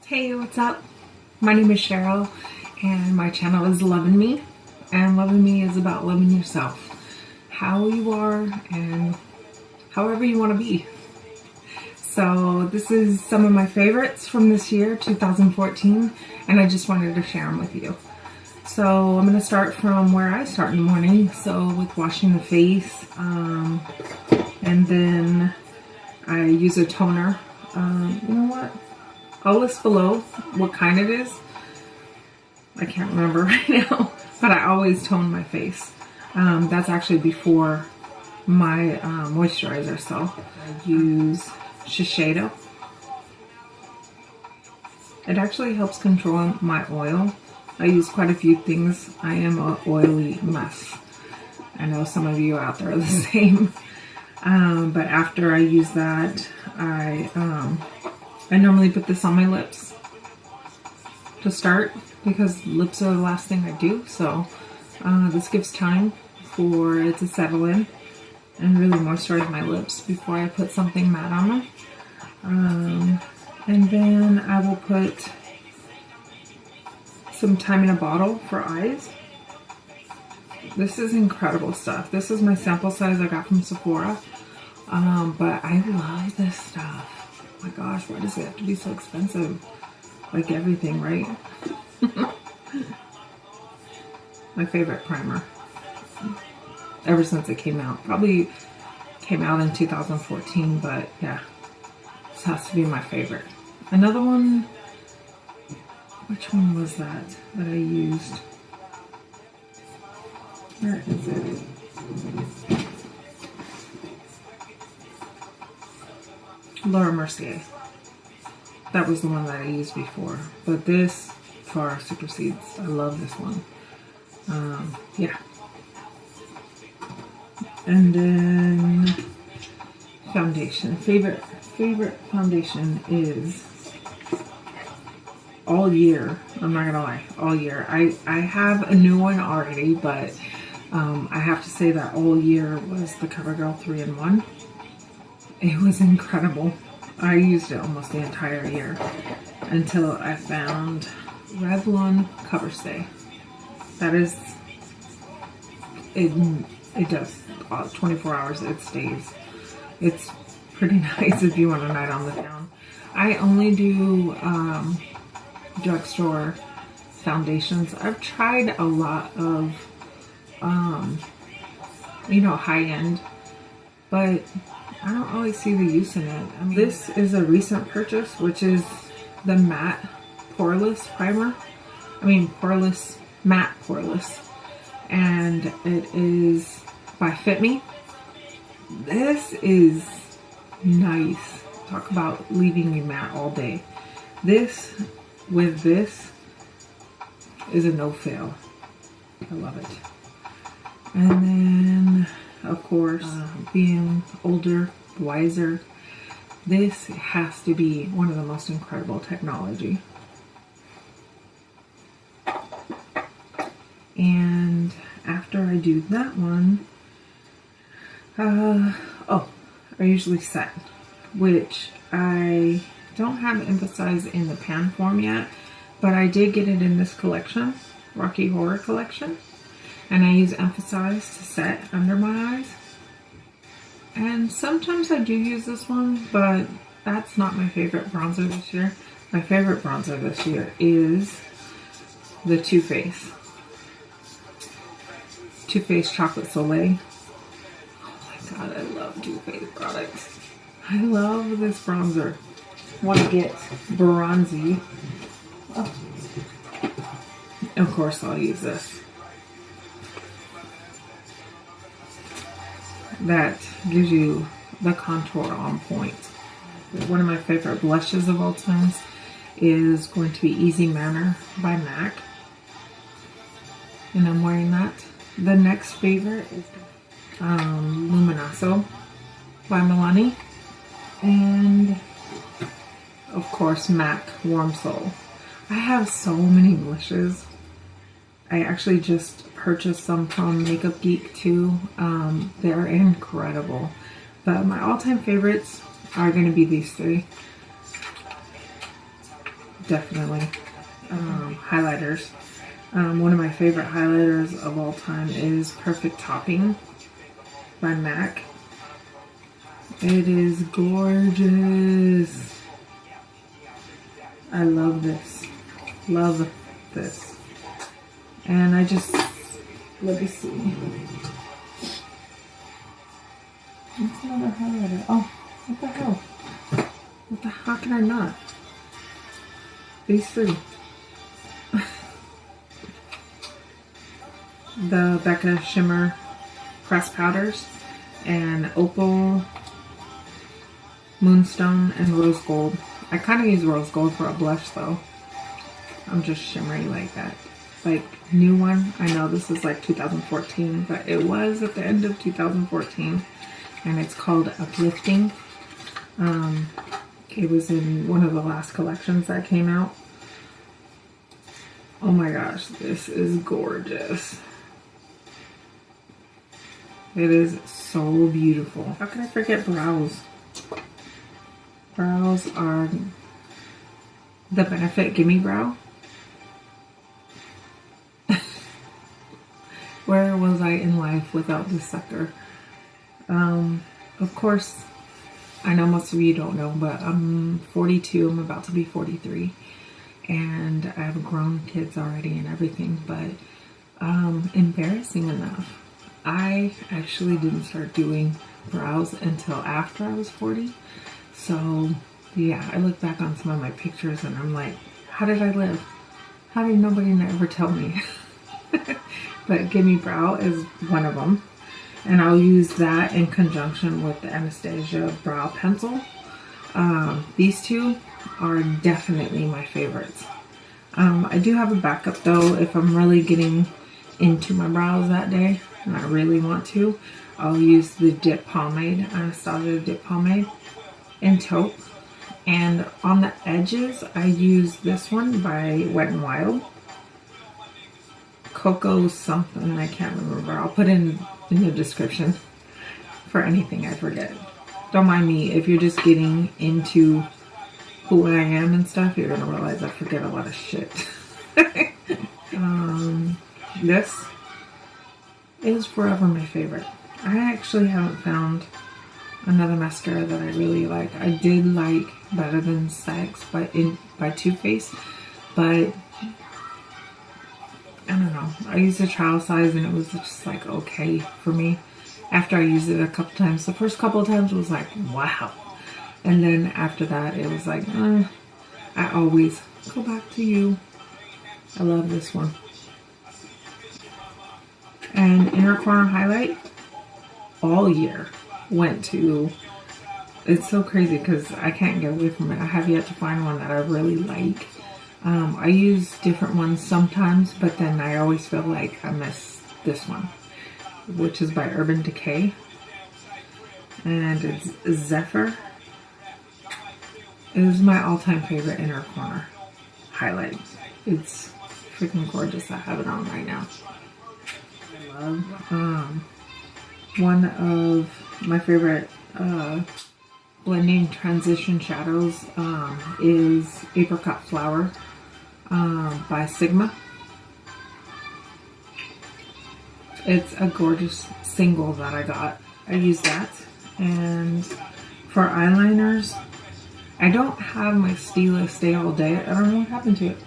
Hey, what's up? My name is Cheryl and my channel is Loving Me, and Loving Me is about loving yourself, how you are and however you want to be. So this is some of my favorites from this year, 2014, and I just wanted to share them with you. So I'm going to start from where I start in the morning, so with washing the face, and then I use a toner. You know what? I'll list below what kind it is. I can't remember right now, but I always tone my face. That's actually before my moisturizer, so I use Shiseido. It actually helps control my oil. I use quite a few things. I am an oily mess. I know some of you out there are the same. But after I use that, I normally put this on my lips to start because lips are the last thing I do. So this gives time for it to settle in and really moisturize my lips before I put something matte on them. And then I will put some Time in a Bottle for eyes. This is incredible stuff. This is my sample size I got from Sephora. But I love this stuff. Oh my gosh, why does it have to be so expensive? Like everything, right? My favorite primer. Ever since it came out. Probably came out in 2014, but yeah. This has to be my favorite. Another one, which one was that I used? Where is it? Mercier. That was the one that I used before, but this far supersedes. I love this one. Yeah. And then foundation. Favorite foundation is All Year. I'm not gonna lie, All Year. I have a new one already, but I have to say that All Year was the CoverGirl 3-in-1. It was incredible. I used it almost the entire year until I found Revlon Cover Stay. That is, it does 24 hours, it stays. It's pretty nice if you want a night on the town. I only do drugstore foundations. I've tried a lot of, you know, high-end, but I don't always see the use in it. I mean, this is a recent purchase, which is the matte poreless primer. I mean, poreless, matte poreless. And it is by FitMe. This is nice. Talk about leaving you matte all day. This, with this, is a no-fail. I love it. And then, of course, being older, wiser, this has to be one of the most incredible technology. And after I do that one, I usually set, which I don't have emphasized in the pan form yet, but I did get it in this collection, Rocky Horror collection. And I use Emphasize to set under my eyes. And sometimes I do use this one, but that's not my favorite bronzer this year. My favorite bronzer this year is the Too Faced Chocolate Soleil. Oh my god, I love Too Faced products. I love this bronzer. Want to get bronzy. Oh. Of course I'll use this. That gives you the contour on point. One of my favorite blushes of all times is going to be Easy Manner by MAC. And I'm wearing that. The next favorite is Luminoso by Milani. And of course MAC Warm Soul. I have so many blushes. I actually just purchased some from Makeup Geek too. They're incredible. But my all-time favorites are going to be these three. definitely. Highlighters. One of my favorite highlighters of all time is Perfect Topping by MAC. It is gorgeous. I love this. Love this. And I just, let me see. What's another highlighter? Oh, what the hell? How can I not? These three. The Becca Shimmer Pressed Powders and Opal, Moonstone, and Rose Gold. I kind of use Rose Gold for a blush though. I'm just shimmery like that. Like, new one. I know this is like 2014, but it was at the end of 2014. And it's called Uplifting. It was in one of the last collections that came out. Oh my gosh, this is gorgeous. It is so beautiful. How can I forget brows? Brows are the Benefit Gimme Brow. Where was I in life without this sucker? Of course, I know most of you don't know, but I'm 42. I'm about to be 43. And I have grown kids already and everything. But embarrassing enough, I actually didn't start doing brows until after I was 40. So yeah, I look back on some of my pictures and I'm like, how did I live? How did nobody ever tell me? But Gimme Brow is one of them. And I'll use that in conjunction with the Anastasia brow pencil. These two are definitely my favorites. I do have a backup though if I'm really getting into my brows that day and I really want to. I'll use the Dip Palmade, Anastasia Dip Palmade in Taupe. And on the edges, I use this one by Wet n Wild. Coco something, I can't remember. I'll put in the description for anything I forget. Don't mind me. If you're just getting into who I am and stuff, you're gonna realize I forget a lot of shit. This is forever my favorite. I actually haven't found another mascara that I really like. I did like Better Than Sex by Too Faced, but I don't know. I used a trial size and it was just like okay for me. After I used it a couple times, the first couple of times was like, wow. And then after that, it was like, I always go back to you. I love this one. And Inner Corner Highlight all year went to, it's so crazy because I can't get away from it. I have yet to find one that I really like. I use different ones sometimes, but then I always feel like I miss this one, which is by Urban Decay. And it's Zephyr. It is my all-time favorite Inner Corner highlight. It's freaking gorgeous. I have it on right now. I love one of my favorite blending transition shadows is Apricot Flower by Sigma. It's a gorgeous single that I got. I use that. And for eyeliners, I don't have my Stila Stay All Day. I don't know what happened to it.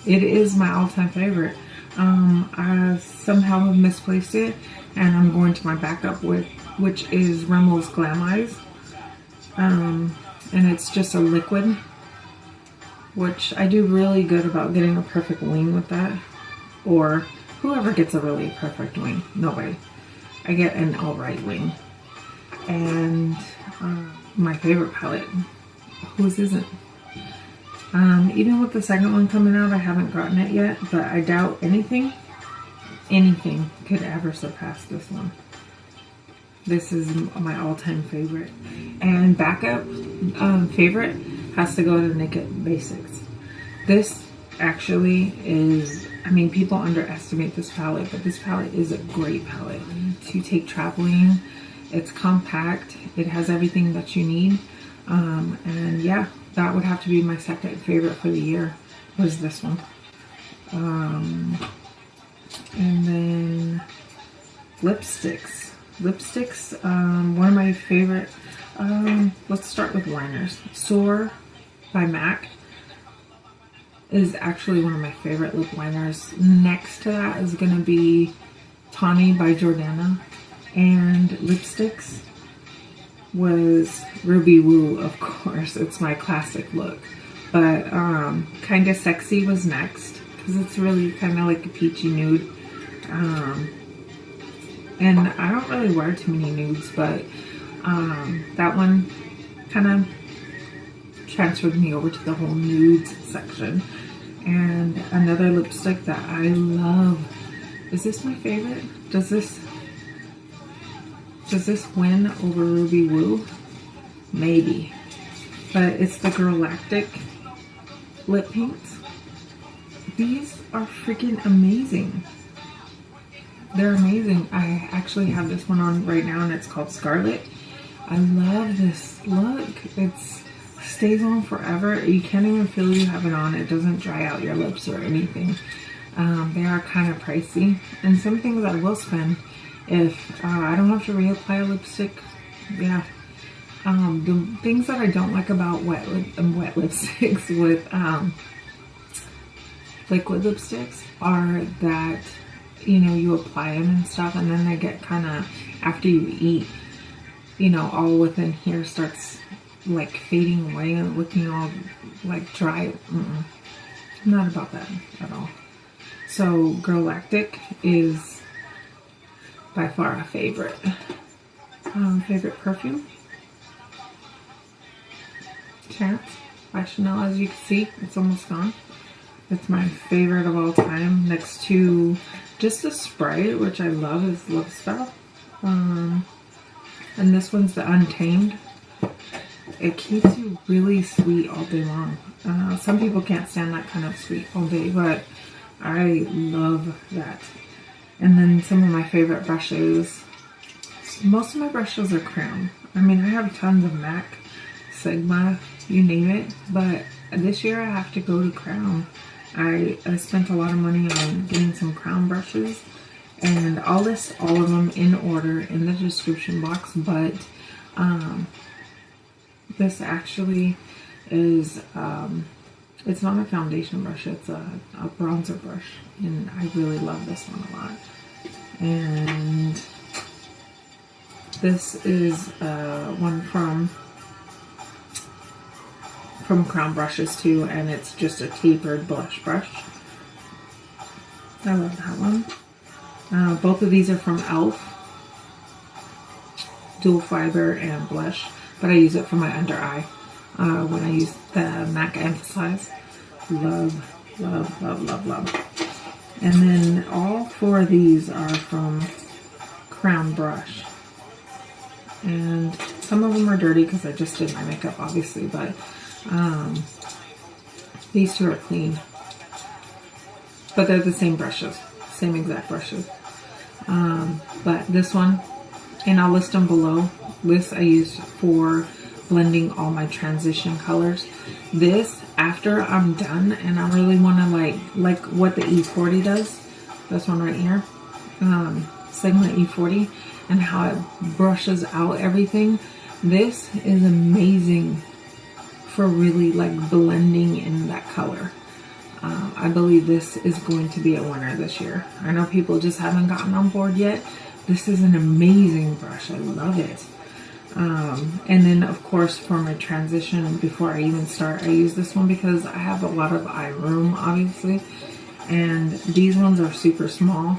It is my all-time favorite. I somehow have misplaced it, and I'm going to my backup which is Remmel's Glam Eyes. And it's just a liquid, which I do really good about getting a perfect wing with that. Or whoever gets a really perfect wing. Nobody. I get an alright wing. And my favorite palette. Whose isn't? Even with the second one coming out, I haven't gotten it yet, but I doubt anything could ever surpass this one. This is my all-time favorite. And backup favorite has to go to Naked Basics. This actually is, I mean, people underestimate this palette, but this palette is a great palette to take traveling. It's compact. It has everything that you need. And yeah, that would have to be my second favorite for the year. was this one. And then lipsticks. One of my favorite, let's start with liners. Soar by MAC is actually one of my favorite lip liners. Next to that is going to be Tawny by Jordana. And lipsticks was Ruby Woo, of course. It's my classic look. But Kinda Sexy was next, because it's really kind of like a peachy nude. And I don't really wear too many nudes, but that one kind of transferred me over to the whole nudes section. And another lipstick that I love. Is this my favorite? Does this win over Ruby Woo? Maybe. But it's the Galactic lip paints. These are freaking amazing. They're amazing. I actually have this one on right now, and it's called Scarlet. I love this look. It stays on forever. You can't even feel you have it on. It doesn't dry out your lips or anything. They are kind of pricey, and some things I will spend if I don't have to reapply a lipstick. Yeah. The things that I don't like about wet lipsticks with liquid lipsticks are that, you know, you apply them and stuff, and then they get kind of, after you eat, you know, all within here starts like fading away and looking all like dry. I'm not about that at all. So Galactic is by far a favorite. Favorite perfume? Chance by Chanel. As you can see, it's almost gone. It's my favorite of all time, next to just the spray, which I love, is Love Spell. And this one's the Untamed. It keeps you really sweet all day long. Some people can't stand that kind of sweet all day, but I love that. And then some of my favorite brushes. Most of my brushes are Crown. I mean, I have tons of MAC, Sigma, you name it, but this year I have to go to Crown. I spent a lot of money on getting some Crown brushes, and I'll list all of them in order in the description box, but this actually is, it's not a foundation brush, it's a bronzer brush, and I really love this one a lot. And this is one from Crown brushes too, and it's just a tapered blush brush. I love that one. Both of these are from e.l.f. Dual fiber and blush, but I use it for my under eye when I use the MAC Emphasize. Love, love, love, love, love. And then all four of these are from Crown brush, and some of them are dirty because I just did my makeup, obviously, but these two are clean, but they're the same brushes, same exact brushes. But this one, and I'll list them below. This I use for blending all my transition colors. This, after I'm done and I really want to like what the E40 does, this one right here, Sigma E40, and how it brushes out everything. This is amazing for really like blending in that color. I believe this is going to be a winner this year. I know people just haven't gotten on board yet. This is an amazing brush. I love it. And then of course for my transition, before I even start, I use this one because I have a lot of eye room, obviously, and these ones are super small.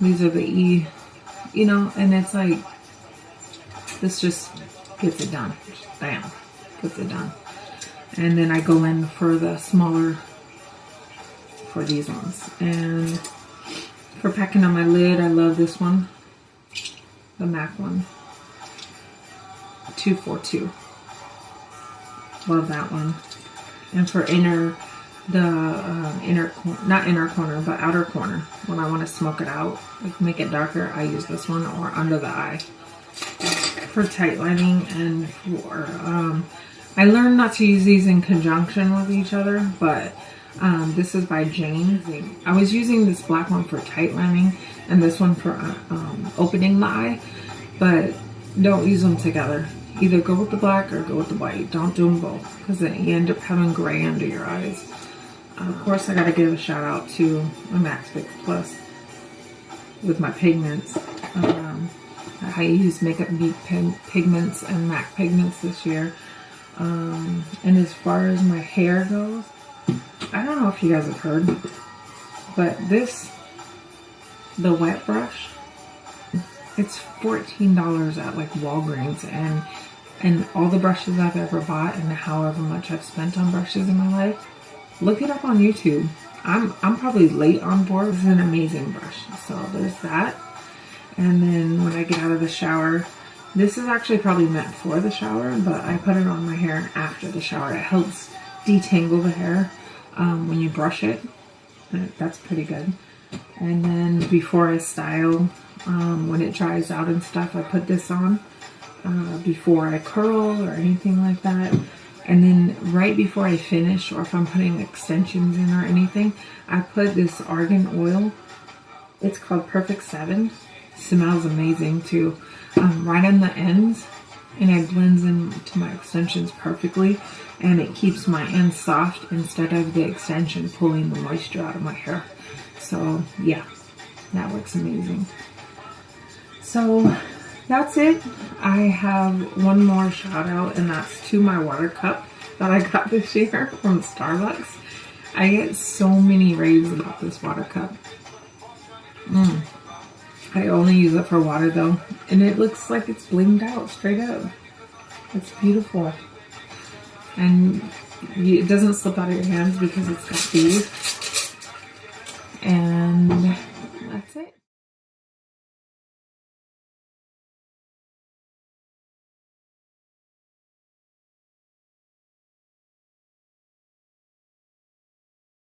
These are the E, you know, and it's like, this just gets it done. Bam, gets it done. And then I go in for the smaller, for these ones. And for packing on my lid, I love this one, the MAC one, 242. Love that one. And for inner, not inner corner, but outer corner, when I want to smoke it out, like make it darker, I use this one, or under the eye for tight lining and for I learned not to use these in conjunction with each other, but this is by Jane. I was using this black one for tight lining and this one for opening the eye, but don't use them together. Either go with the black or go with the white. Don't do them both, because then you end up having gray under your eyes. Of course, I gotta give a shout out to my Max Fix Plus with my pigments. I used Makeup Beat pigments and MAC pigments this year. And as far as my hair goes, I don't know if you guys have heard, but the wet brush, it's $14 at like Walgreens, and all the brushes I've ever bought and however much I've spent on brushes in my life, look it up on YouTube. I'm probably late on board. This is an amazing brush. So there's that. And then when I get out of the shower, this is actually probably meant for the shower, but I put it on my hair after the shower. It helps detangle the hair when you brush it. That's pretty good. And then before I style, when it dries out and stuff, I put this on before I curl or anything like that. And then right before I finish, or if I'm putting extensions in or anything, I put this argan oil. It's called Perfect 7. Smells amazing too. Right on the ends, and it blends into my extensions perfectly, and it keeps my ends soft instead of the extension pulling the moisture out of my hair. So yeah, that works amazing. So that's it. I have one more shout out, and that's to my water cup that I got this year from Starbucks. I get so many raves about this water cup. I only use it for water though, and it looks like it's blinged out straight up. It's beautiful, and it doesn't slip out of your hands because it's got these.